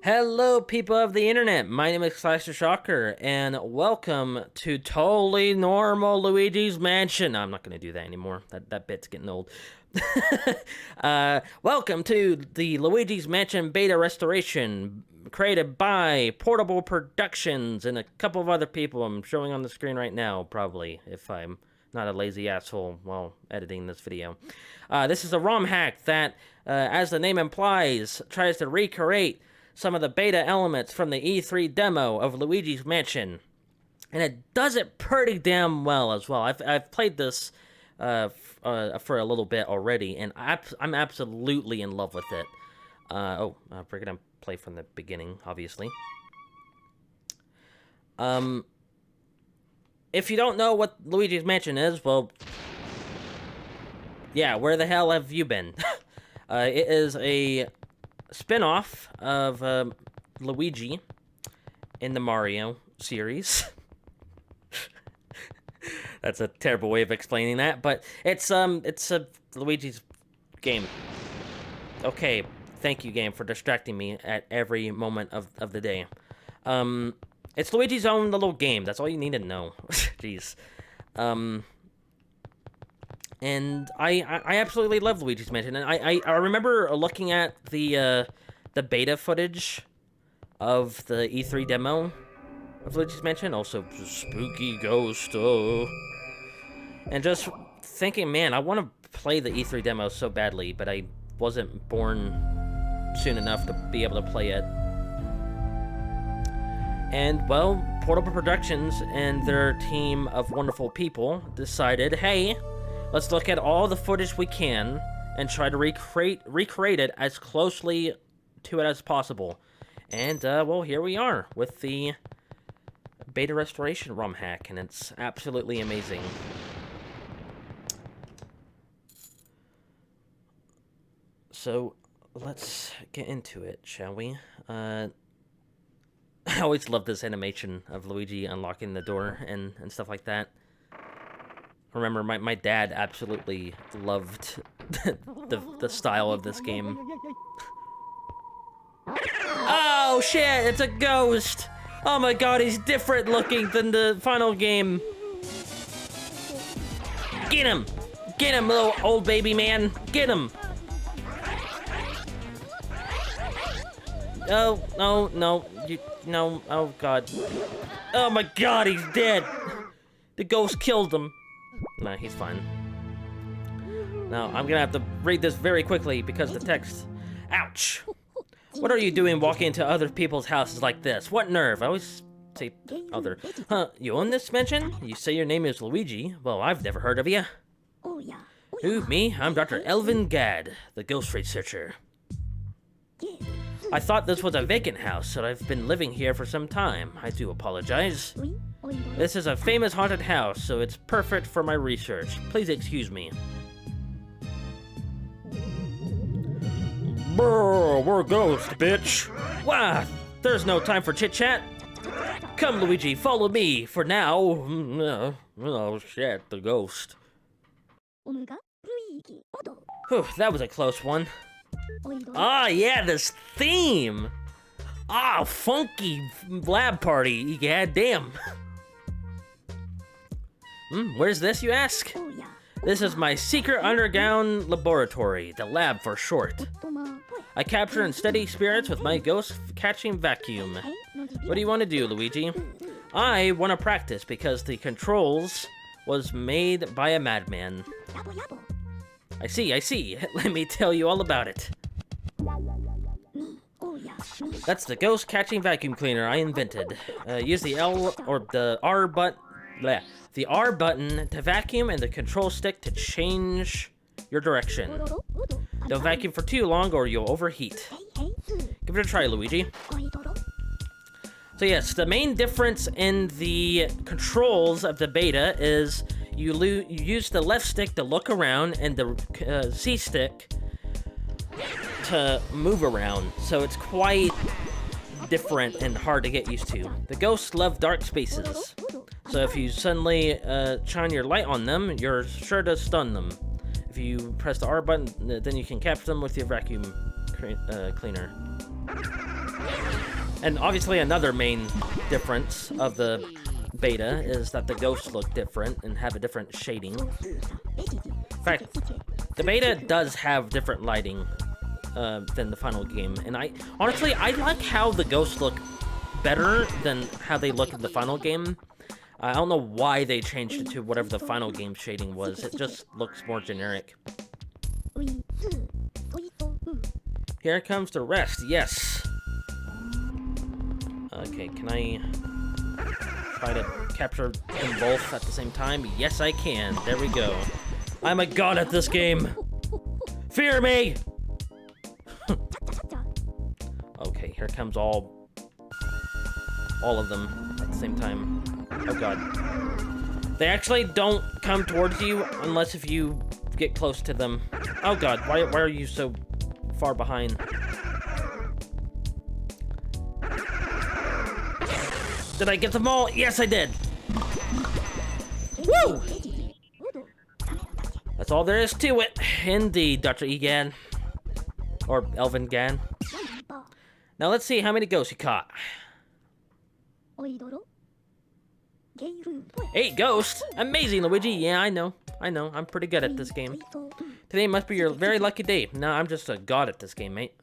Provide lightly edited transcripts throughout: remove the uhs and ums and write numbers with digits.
Hello, people of the internet. My name is Slasher Shocker, and welcome to Totally Normal Luigi's Mansion. No, I'm not going to do that anymore. That bit's getting old. Welcome to the Luigi's Mansion beta restoration, created by Portable Productions and a couple of other people I'm showing on the screen right now, probably, if I'm not a lazy asshole while editing this video. This is a ROM hack that, as the name implies, tries to recreate some of the beta elements from the E3 demo of Luigi's Mansion. And it does it pretty damn well as well. I've played this for a little bit already, and I'm absolutely in love with it. We're gonna play from the beginning, obviously. If you don't know what Luigi's Mansion is, well, yeah, where the hell have you been? It is a spin-off of Luigi in the Mario series. That's a terrible way of explaining that, but it's a Luigi's game. Okay, thank you, game, for distracting me at every moment of the day. It's Luigi's own little game. That's all you need to know. Jeez. And I absolutely love Luigi's Mansion, and I remember looking at the beta footage of the E3 demo of Luigi's Mansion, also spooky ghost, and just thinking, man, I want to play the E3 demo so badly, but I wasn't born soon enough to be able to play it. And, well, Portable Productions and their team of wonderful people decided, hey, let's look at all the footage we can and try to recreate it as closely to it as possible. And, well, here we are with the beta restoration ROM hack, and it's absolutely amazing. So, let's get into it, shall we? I always love this animation of Luigi unlocking the door and stuff like that. I remember my dad absolutely loved the style of this game. Oh shit, it's a ghost! Oh my god, he's different looking than the final game. Get him! Get him, little old baby man! Get him! Oh, no, no, no, oh god. Oh my god, he's dead! The ghost killed him. Nah, he's fine. Now, I'm gonna have to read this very quickly because the text... Ouch! What are you doing walking into other people's houses like this? What nerve? I always say other. Huh, you own this mansion? You say your name is Luigi? Well, I've never heard of you. Who, me? I'm Dr. Elvin Gadd, the ghost researcher. I thought this was a vacant house, so I've been living here for some time. I do apologize. This is a famous haunted house, so it's perfect for my research. Please excuse me. Brr, we're ghosts, bitch. Wah, there's no time for chit-chat. Come, Luigi, follow me. For now, oh shit, the ghost. Whew, that was a close one. Ah, yeah, this theme. Ah, funky lab party. God damn. Where's this, you ask? This is my secret underground laboratory, the lab for short. I capture and steady spirits with my ghost-catching vacuum. What do you want to do, Luigi? I want to practice because the controls was made by a madman. I see. Let me tell you all about it. That's the ghost-catching vacuum cleaner I invented. Use the L or the R button. The R button to vacuum and the control stick to change your direction. Don't vacuum for too long or you'll overheat. Give it a try, Luigi. So yes, the main difference in the controls of the beta is you use the left stick to look around and the C stick to move around. So it's quite different and hard to get used to. The ghosts love dark spaces. So if you suddenly shine your light on them, you're sure to stun them. If you press the R button, then you can capture them with your vacuum cleaner. And obviously another main difference of the beta is that the ghosts look different and have a different shading. In fact, the beta does have different lighting than the final game, and honestly I like how the ghosts look better than how they look in the final game. I don't know why they changed it to whatever the final game shading was. It just looks more generic. Here comes the rest. Yes. Okay, can I try to capture them both at the same time? Yes, I can. There we go. I'm a god at this game. Fear me! Okay, here comes all of them at the same time. Oh god. They actually don't come towards you unless if you get close to them. Oh god, why are you so far behind? Did I get them all? Yes, I did. Woo! That's all there is to it. Indeed, Dr. Egan. Or Elvin Gan. Now let's see how many ghosts you caught. 8 ghosts? Amazing, Luigi. Yeah, I know. I'm pretty good at this game. Today must be your very lucky day. No, I'm just a god at this game, mate.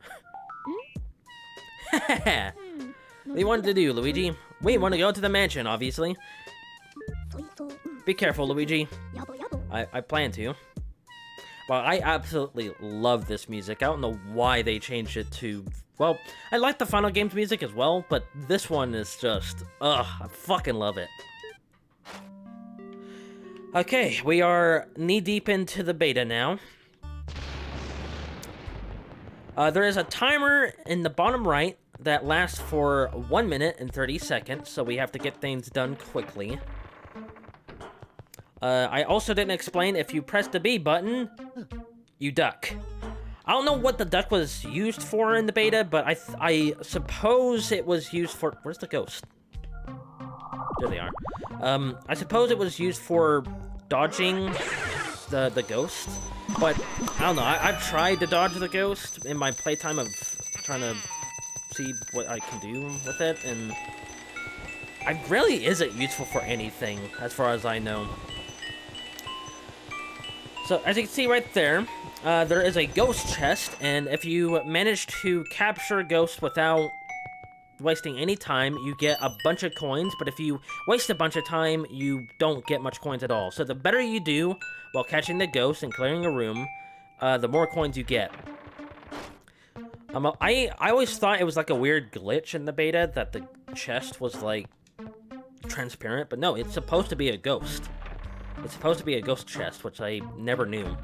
What do you want to do, Luigi? We want to go to the mansion, obviously. Be careful, Luigi. I plan to. Well, I absolutely love this music. I don't know why they changed it to... Well, I like the Final Games music as well, but this one is just... Ugh, I fucking love it. Okay, we are knee-deep into the beta now. There is a timer in the bottom right that lasts for 1 minute and 30 seconds, so we have to get things done quickly. I also didn't explain, if you press the B button, you duck. I don't know what the duck was used for in the beta, but I suppose it was used for... Where's the ghost? There they are. I suppose it was used for dodging the ghost, but I don't know. I've tried to dodge the ghost in my playtime of trying to see what I can do with it, and it really isn't useful for anything, as far as I know. So, as you can see right there, there is a ghost chest, and if you manage to capture a ghost without wasting any time, you get a bunch of coins, but if you waste a bunch of time, you don't get much coins at all. So the better you do while catching the ghost and clearing a room, the more coins you get. I always thought it was like a weird glitch in the beta that the chest was like transparent, but no, it's supposed to be a ghost. It's supposed to be a ghost chest, which I never knew.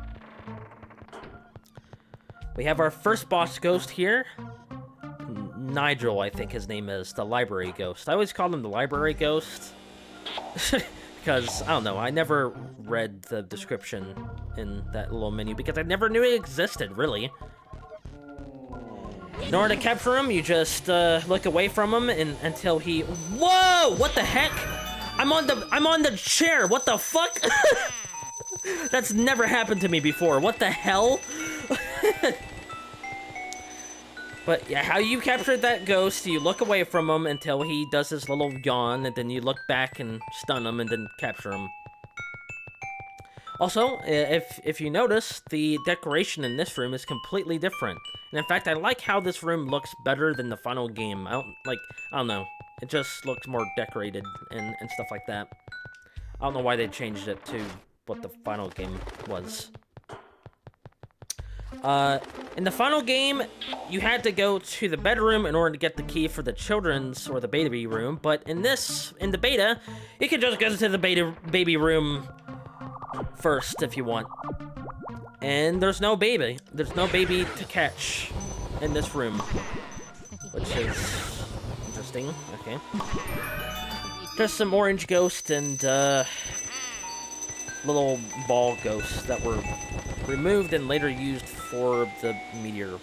We have our first boss ghost here. Nigel, I think his name is, the library ghost. I always call him the library ghost. Because, I don't know, I never read the description in that little menu because I never knew it existed, really. In order to capture him, you just look away from him until he... Whoa! What the heck? I'm on the chair. What the fuck? That's never happened to me before. What the hell? But yeah, how you captured that ghost, you look away from him until he does his little yawn, and then you look back and stun him and then capture him. Also, if you notice, the decoration in this room is completely different. And in fact, I like how this room looks better than the final game. I don't know. It just looks more decorated and stuff like that. I don't know why they changed it to what the final game was. In the final game, you had to go to the bedroom in order to get the key for the children's or the baby room, but in the beta, you can just go to the baby room first if you want. And there's no baby. There's no baby to catch in this room, which is interesting. Okay. Just some orange ghosts and little ball ghosts that were removed and later used for the meteor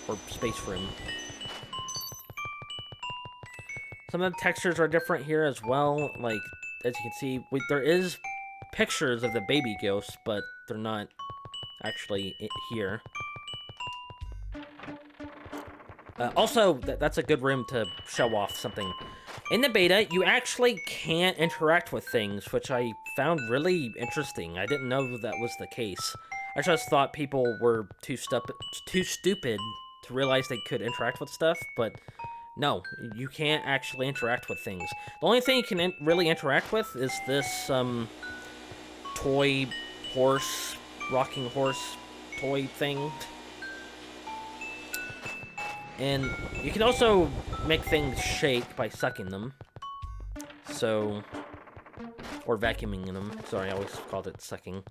or space room. Some of the textures are different here as well. Like, as you can see, there is pictures of the baby ghosts, but they're not actually here. Also, that's a good room to show off something. In the beta, you actually can't interact with things, which I found really interesting. I didn't know that was the case. I just thought people were too stupid to realize they could interact with stuff, but no, you can't actually interact with things. The only thing you can really interact with is this, toy horse, rocking horse toy thing. And you can also make things shake by sucking them. So, or vacuuming them. Sorry, I always called it sucking.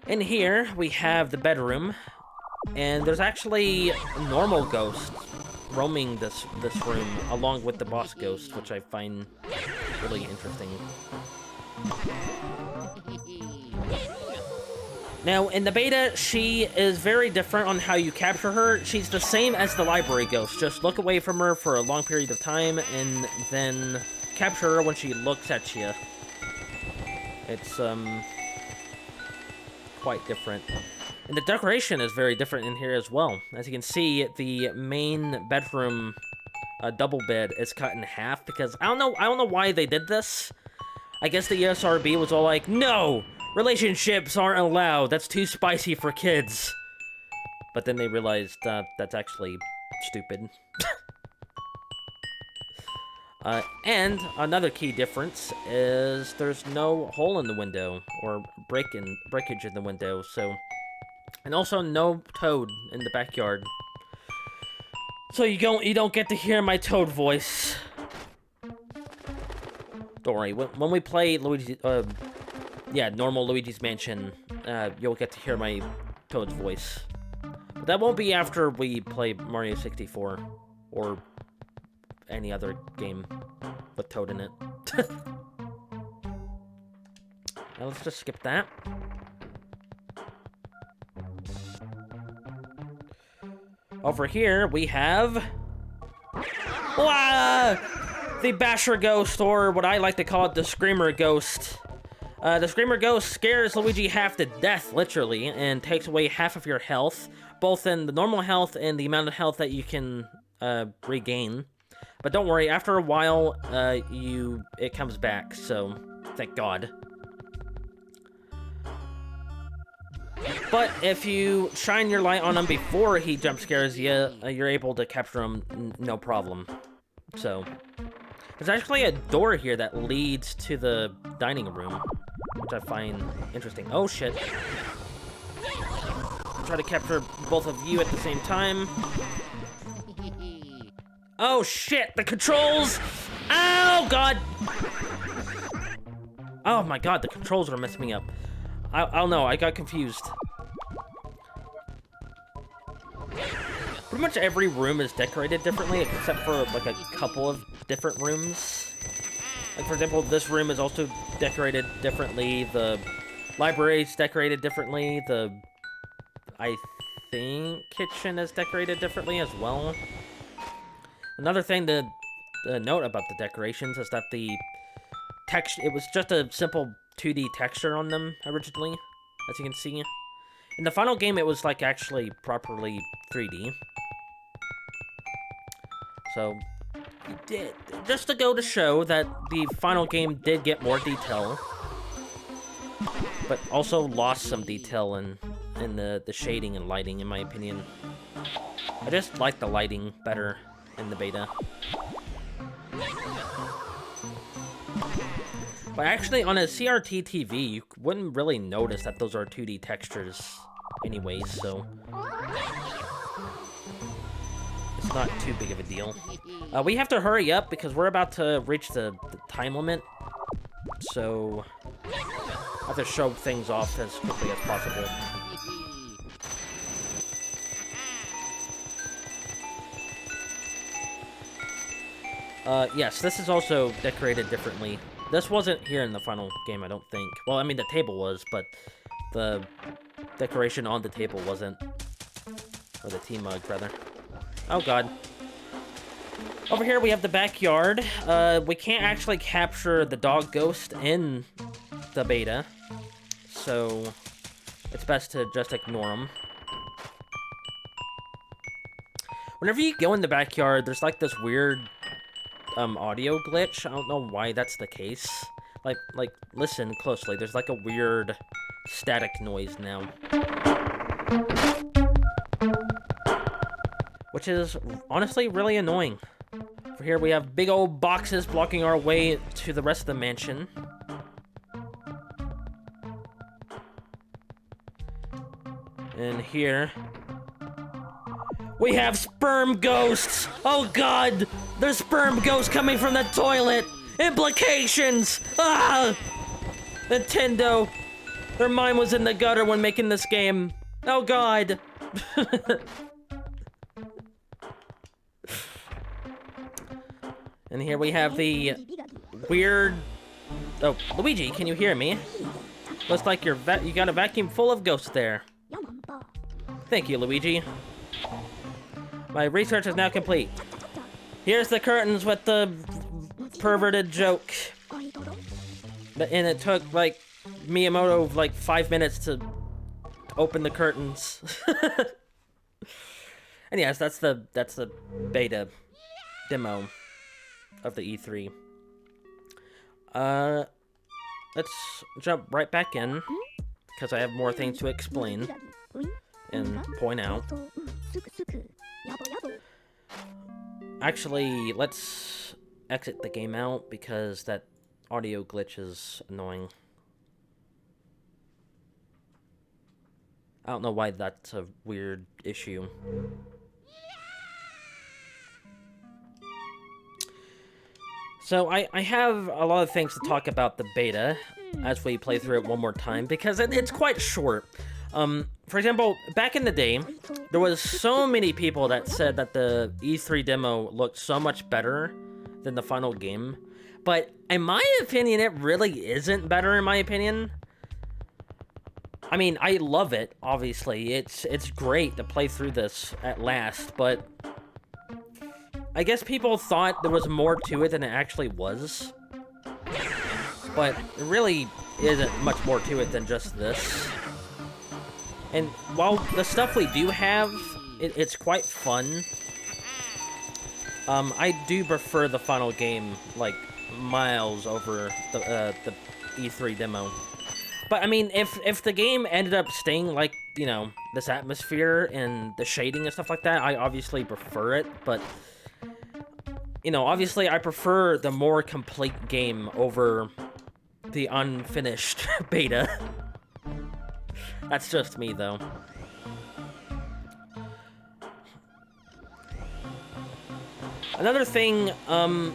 In here, we have the bedroom. And there's actually a normal ghost roaming this room, along with the boss ghost, which I find really interesting. Now, in the beta, she is very different on how you capture her. She's the same as the library ghost. Just look away from her for a long period of time, and then capture her when she looks at you. It's, quite different. And the decoration is very different in here as well. As you can see, the main bedroom double bed is cut in half because I don't know why they did this. I guess the ESRB was all like, no! Relationships aren't allowed. That's too spicy for kids. But then they realized that's actually stupid. And another key difference is there's no hole in the window or breakage in the window. So, and also no toad in the backyard. So you don't get to hear my toad voice. Don't worry. When we play Luigi, yeah, normal Luigi's Mansion, you'll get to hear my Toad's voice. But that won't be after we play Mario 64, or any other game with Toad in it. Now let's just skip that. Over here, we have... the Basher Ghost, or what I like to call it, the Screamer Ghost. The Screamer Ghost scares Luigi half to death, literally, and takes away half of your health, both in the normal health and the amount of health that you can regain. But don't worry, after a while, it comes back, so thank God. But if you shine your light on him before he jump scares you, you're able to capture him no problem. So, there's actually a door here that leads to the dining room, which I find interesting. Oh, shit. Try to capture both of you at the same time. Oh, shit! The controls! Oh, God! Oh, my God, the controls are messing me up. I don't know, I got confused. Pretty much every room is decorated differently, except for, like, a couple of different rooms. Like, for example, this room is also decorated differently. The library is decorated differently. I think, kitchen is decorated differently as well. Another thing to note about the decorations is that the text, it was just a simple 2D texture on them originally, as you can see. In the final game, it was, like, actually properly 3D. So, just to go to show that the final game did get more detail, but also lost some detail in the shading and lighting, in my opinion. I just like the lighting better in the beta. But actually, on a CRT TV, you wouldn't really notice that those are 2D textures anyways, so it's not too big of a deal. We have to hurry up because we're about to reach the time limit, so I have to show things off as quickly as possible. Yes, this is also decorated differently. This wasn't here in the final game, I don't think. Well, I mean, the table was, but the decoration on the table wasn't. Or the tea mug, rather. Oh, God. Over here, we have the backyard. We can't actually capture the dog ghost in the beta, so it's best to just ignore him. Whenever you go in the backyard, there's like this weird audio glitch. I don't know why that's the case. Like listen closely. There's like a weird static noise now. Which is honestly really annoying. For here we have big old boxes blocking our way to the rest of the mansion. And here we have sperm ghosts! Oh god! There's sperm ghosts coming from the toilet! Implications! Ah! Nintendo! Their mind was in the gutter when making this game. Oh god! And here we have the weird... Oh, Luigi, can you hear me? Looks like you got a vacuum full of ghosts there. Thank you, Luigi. My research is now complete. Here's the curtains with the perverted joke. And it took, like, Miyamoto, like, 5 minutes to open the curtains. And yes, that's the beta demo of the E3. Let's jump right back in, because I have more things to explain and point out. Actually, let's exit the game out, because that audio glitch is annoying. I don't know why that's a weird issue. So I have a lot of things to talk about the beta as we play through it one more time, because it's quite short. For example, back in the day, there was so many people that said that the E3 demo looked so much better than the final game. But in my opinion, it really isn't better, in my opinion. I mean, I love it, obviously. It's great to play through this at last, but I guess people thought there was more to it than it actually was. But there really isn't much more to it than just this. And while the stuff we do have, it's quite fun. I do prefer the final game, like, miles over the E3 demo. But, I mean, if the game ended up staying, like, you know, this atmosphere and the shading and stuff like that, I obviously prefer it, but, you know, obviously I prefer the more complete game over the unfinished beta. That's just me, though. Another thing, I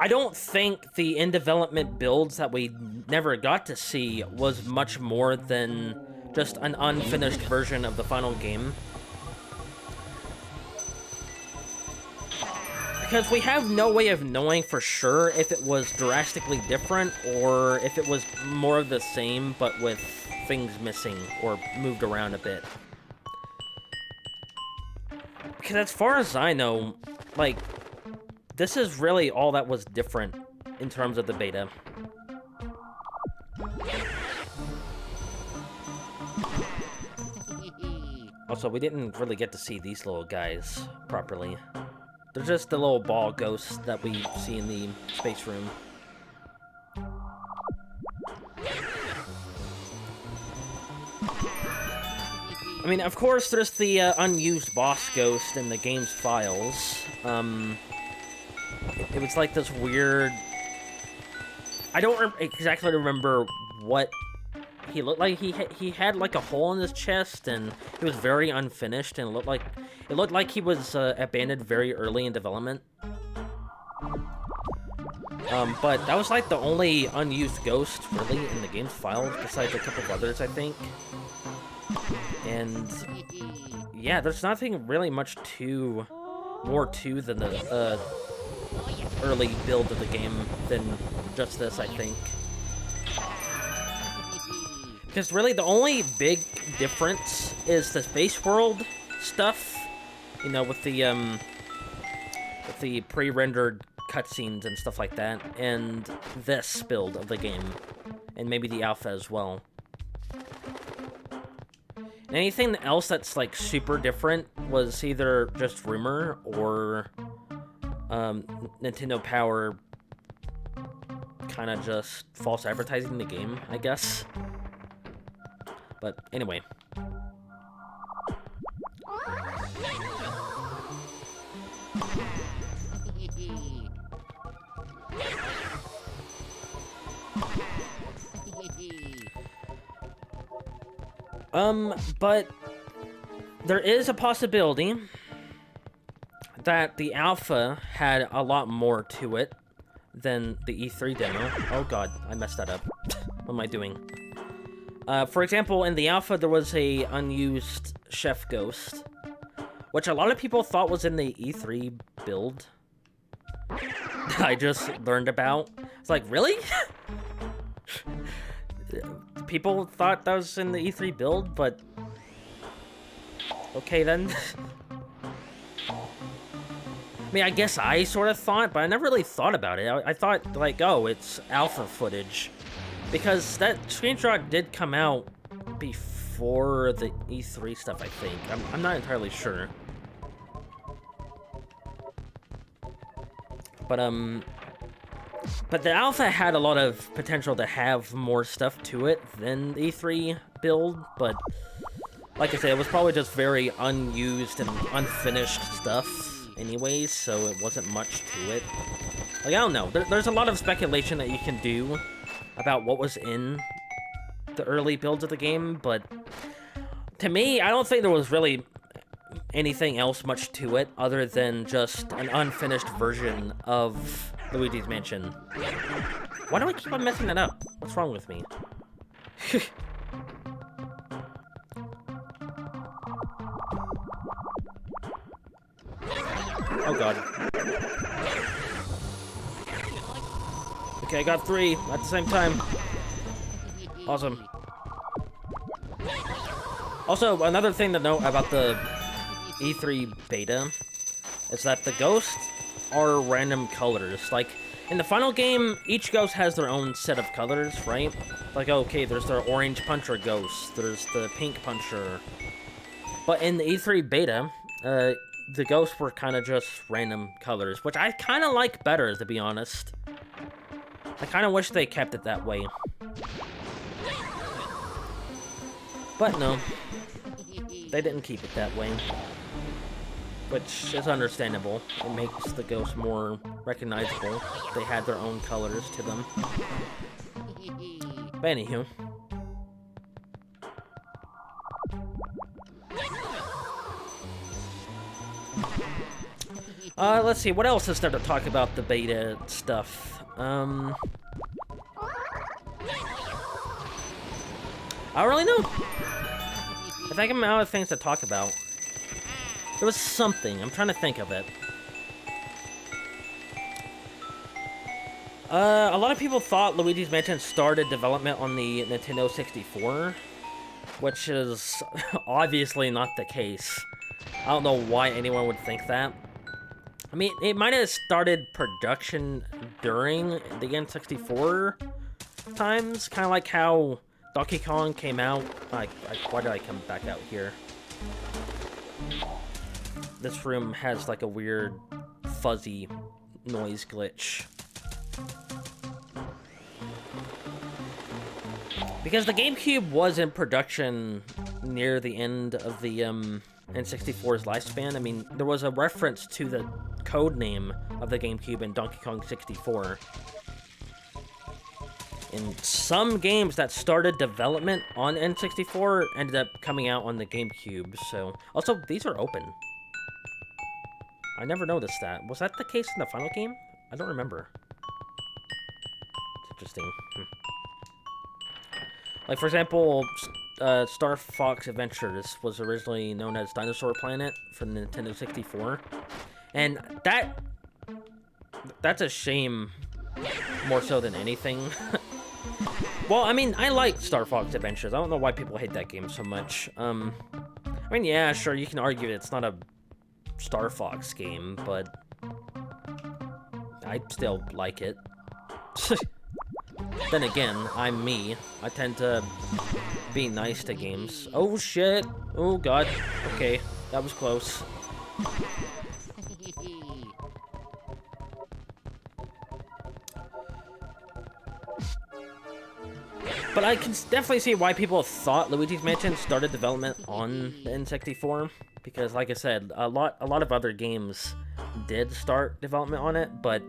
don't think the in-development builds that we never got to see was much more than just an unfinished version of the final game. Because we have no way of knowing for sure if it was drastically different or if it was more of the same but with things missing or moved around a bit. Because as far as I know, like, this is really all that was different in terms of the beta. Also, we didn't really get to see these little guys properly. They're just the little ball ghosts that we see in the space room. I mean, of course, there's the unused boss ghost in the game's files. It was like this weird... I don't exactly remember what he looked like. He had like a hole in his chest, and he was very unfinished, and it looked like he was abandoned very early in development. But that was like the only unused ghost really in the game's files, besides a couple of others, I think. And yeah, there's nothing really much more to than the early build of the game than just this, I think. Because really the only big difference is the space world stuff, you know, with the pre-rendered cutscenes and stuff like that, and this build of the game, and maybe the alpha as well. Anything else that's like super different was either just rumor or Nintendo Power kind of just false advertising the game, I guess. But anyway. But there is a possibility that the alpha had a lot more to it than the E3 demo. Oh god, I messed that up. What am I doing? For example, in the alpha, there was a unused Chef Ghost, which a lot of people thought was in the E3 build. I just learned about. It's like, really? People thought that was in the E3 build, but okay then. I mean, I guess I sort of thought, but I never really thought about it. I thought, like, oh, it's alpha footage. Because that screenshot did come out before the E3 stuff, I think. I'm not entirely sure. But the alpha had a lot of potential to have more stuff to it than the E3 build, but like I said, it was probably just very unused and unfinished stuff anyways, so it wasn't much to it. Like, I don't know. There's a lot of speculation that you can do about what was in the early builds of the game, but to me, I don't think there was really anything else much to it other than just an unfinished version of Luigi's Mansion. Why do I keep on messing that up? What's wrong with me? Oh god. Okay, I got 3 at the same time. Awesome. Also, another thing to note about the E3 beta is that the ghosts are random colors. Like, in the final game, each ghost has their own set of colors, right? Like, okay, there's the orange puncher ghost, there's the pink puncher. But in the E3 beta, the ghosts were kind of just random colors, which I kind of like better, to be honest. I kind of wish they kept it that way. But no, they didn't keep it that way. Which is understandable. It makes the ghosts more recognizable. They had their own colors to them. But anywho. Let's see, what else is there to talk about the beta stuff? I don't really know. I think I'm out of things to talk about. There was something. I'm trying to think of it. A lot of people thought Luigi's Mansion started development on the Nintendo 64, which is obviously not the case. I don't know why anyone would think that. I mean, it might have started production during the N64 times, kind of like how Donkey Kong came out. Why did I come back out here? This room has like a weird fuzzy noise glitch. Because the GameCube was in production near the end of the N64's lifespan. I mean, there was a reference to the code name of the GameCube in Donkey Kong 64. And some games that started development on N64 ended up coming out on the GameCube, so... Also, these are open. I never noticed that. Was that the case in the final game? I don't remember. It's interesting. Like, for example, Star Fox Adventures was originally known as Dinosaur Planet for the Nintendo 64. And that's a shame more so than anything. Well, I mean, I like Star Fox Adventures. I don't know why people hate that game so much. I mean, yeah, sure, you can argue it's not a Star Fox game, but I still like it. Then again, I'm me. I tend to be nice to games. Oh shit! Oh god. Okay, that was close. But I can definitely see why people thought Luigi's Mansion started development on the N64, because, like I said, a lot of other games did start development on it, but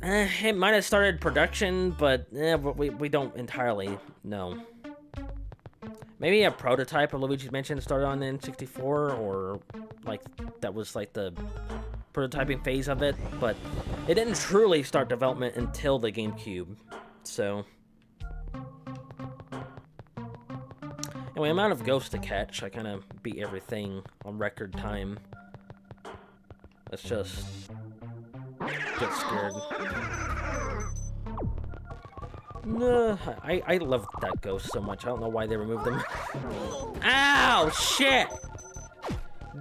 it might have started production, but we don't entirely know. Maybe a prototype of Luigi's Mansion started on the N64, or like that was like the prototyping phase of it, but it didn't truly start development until the GameCube. So anyway, I'm out of ghosts to catch. I kind of beat everything on record time. Let's just get scared. No, I love that ghost so much. I don't know why they removed him. Ow! Shit!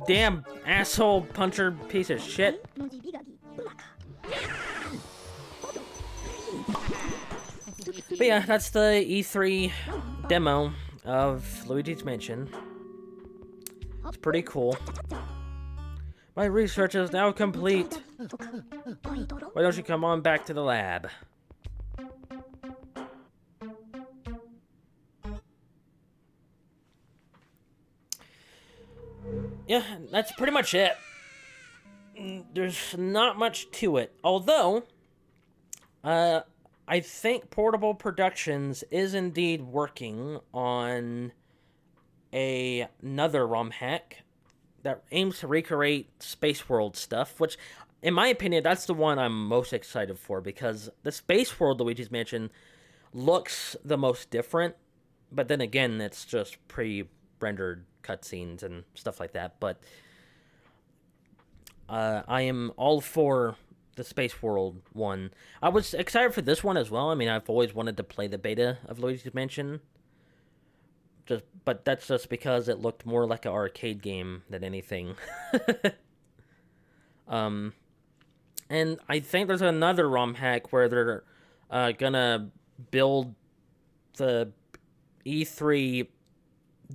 Damn asshole puncher piece of shit. But yeah, that's the E3 demo of Luigi's Mansion. It's pretty cool. My research is now complete. Why don't you come on back to the lab? Yeah, that's pretty much it. There's not much to it. Although, I think Portable Productions is indeed working on another ROM hack that aims to recreate Space World stuff, which, in my opinion, that's the one I'm most excited for, because the Space World Luigi's Mansion looks the most different, but then again, it's just pre-rendered cutscenes and stuff like that. But I am all for the Space World one. I was excited for this one as well. I mean, I've always wanted to play the beta of Luigi's Mansion. But that's just because it looked more like an arcade game than anything. And I think there's another ROM hack where they're gonna build the E3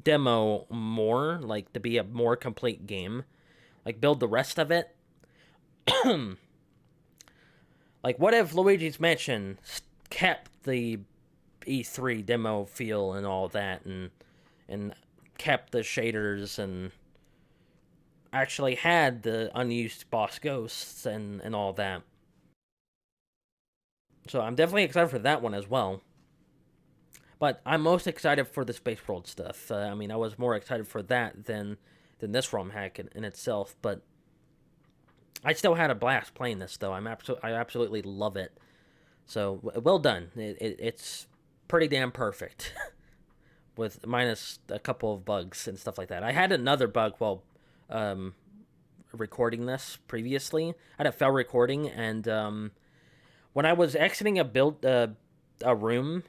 demo more, like to be a more complete game. Like build the rest of it. Like, what if Luigi's Mansion kept the E3 demo feel and all that, and kept the shaders and actually had the unused boss ghosts and all that. So I'm definitely excited for that one as well. But I'm most excited for the Space World stuff. I mean, I was more excited for that than this ROM hack in itself, but I still had a blast playing this, though. I absolutely love it. So, well done. It's pretty damn perfect. With minus a couple of bugs and stuff like that. I had another bug while recording this previously. I had a fail recording, and when I was exiting a room,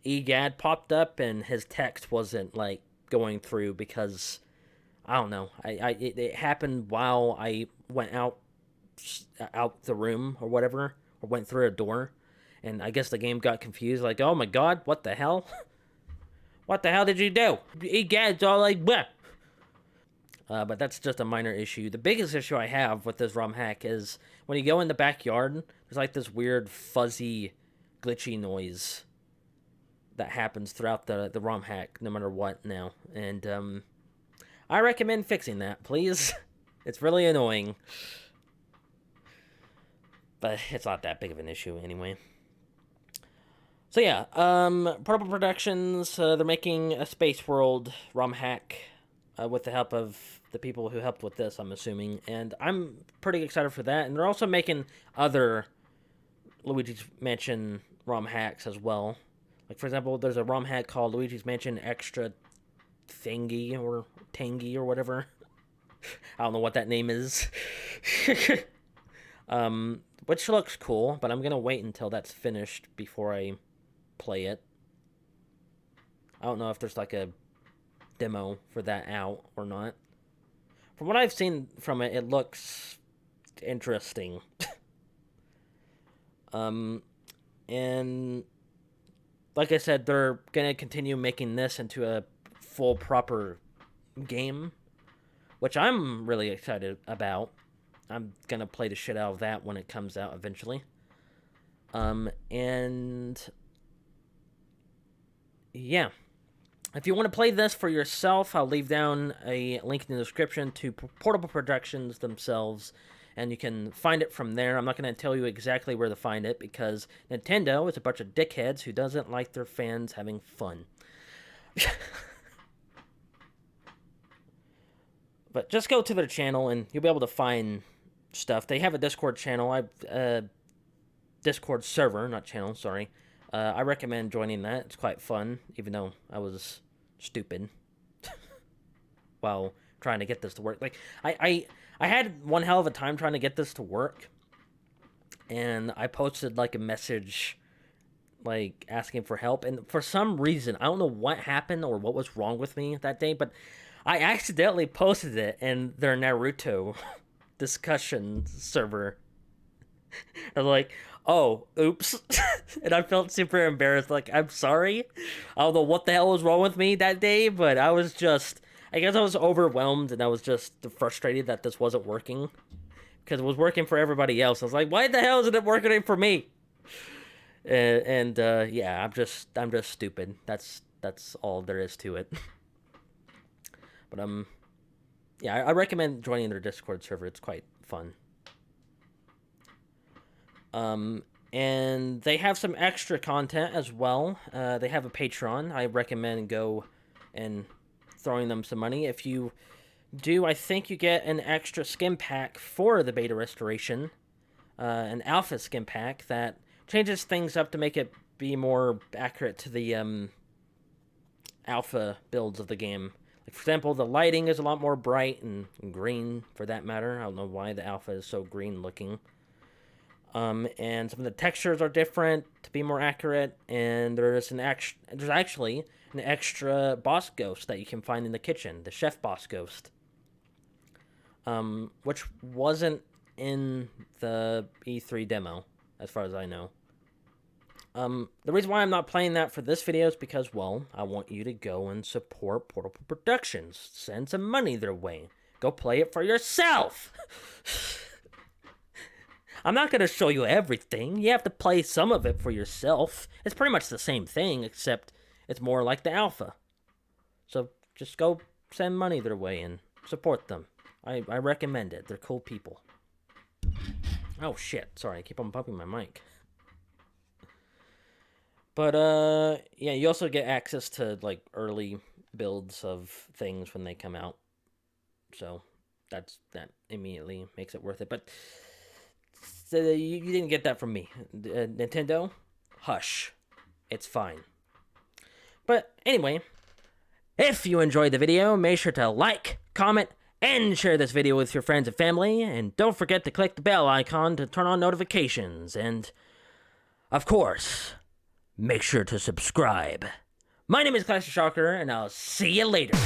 EGAD popped up, and his text wasn't, like, going through because, I don't know. It happened while I went out the room or whatever, or went through a door, and I guess the game got confused, like, oh my god, what the hell? What the hell did you do? EGAD's all like, bleh. But that's just a minor issue. The biggest issue I have with this ROM hack is when you go in the backyard, there's like this weird fuzzy, glitchy noise that happens throughout the ROM hack, no matter what now. And I recommend fixing that, please. It's really annoying. But it's not that big of an issue anyway. So yeah, Portable Productions, they're making a Space World ROM hack with the help of the people who helped with this, I'm assuming. And I'm pretty excited for that. And they're also making other Luigi's Mansion ROM hacks as well. Like, for example, there's a ROM hack called Luigi's Mansion Extra Thingy or Tangy or whatever. I don't know what that name is. Which looks cool, but I'm going to wait until that's finished before I play it. I don't know if there's like a demo for that out or not. From what I've seen from it, it looks interesting. And like I said, they're going to continue making this into a full, proper game, which I'm really excited about. I'm going to play the shit out of that when it comes out eventually. And yeah. If you want to play this for yourself, I'll leave down a link in the description to Portable Productions themselves, and you can find it from there. I'm not going to tell you exactly where to find it, because Nintendo is a bunch of dickheads who doesn't like their fans having fun. But just go to their channel, and you'll be able to find stuff. They have a Discord channel. Discord server, not channel, sorry. I recommend joining that. It's quite fun, even though I was stupid while trying to get this to work. Like, I had one hell of a time trying to get this to work, and I posted, like, a message, like, asking for help, and for some reason, I don't know what happened or what was wrong with me that day, but I accidentally posted it in their Naruto discussion server. I was like, oh, oops. And I felt super embarrassed. Like, I'm sorry. I don't know what the hell was wrong with me that day, but I was just, I guess I was overwhelmed, and I was just frustrated that this wasn't working. Because it was working for everybody else. I was like, why the hell isn't it working for me? Yeah, I'm just stupid. That's all there is to it. But, yeah, I recommend joining their Discord server. It's quite fun. And they have some extra content as well. They have a Patreon. I recommend go and throwing them some money. If you do, I think you get an extra skin pack for the beta restoration. An alpha skin pack that changes things up to make it be more accurate to the alpha builds of the game. Like, for example, the lighting is a lot more bright and green, for that matter. I don't know why the alpha is so green looking. And some of the textures are different to be more accurate, and there's actually an extra boss ghost that you can find in the kitchen, the chef boss ghost, which wasn't in the E3 demo, as far as I know. The reason why I'm not playing that for this video is because, well, I want you to go and support Portable Productions. Send some money their way. Go play it for yourself! I'm not going to show you everything. You have to play some of it for yourself. It's pretty much the same thing, except it's more like the alpha. So just go send money their way and support them. I recommend it. They're cool people. Oh, shit. Sorry, I keep on bumping my mic. But, yeah, you also get access to, like, early builds of things when they come out. So that immediately makes it worth it. But so you didn't get that from me. Nintendo, hush. It's fine. But anyway, if you enjoyed the video, make sure to like, comment, and share this video with your friends and family. And don't forget to click the bell icon to turn on notifications. And, of course, make sure to subscribe. My name is Classic Shocker, and I'll see you later.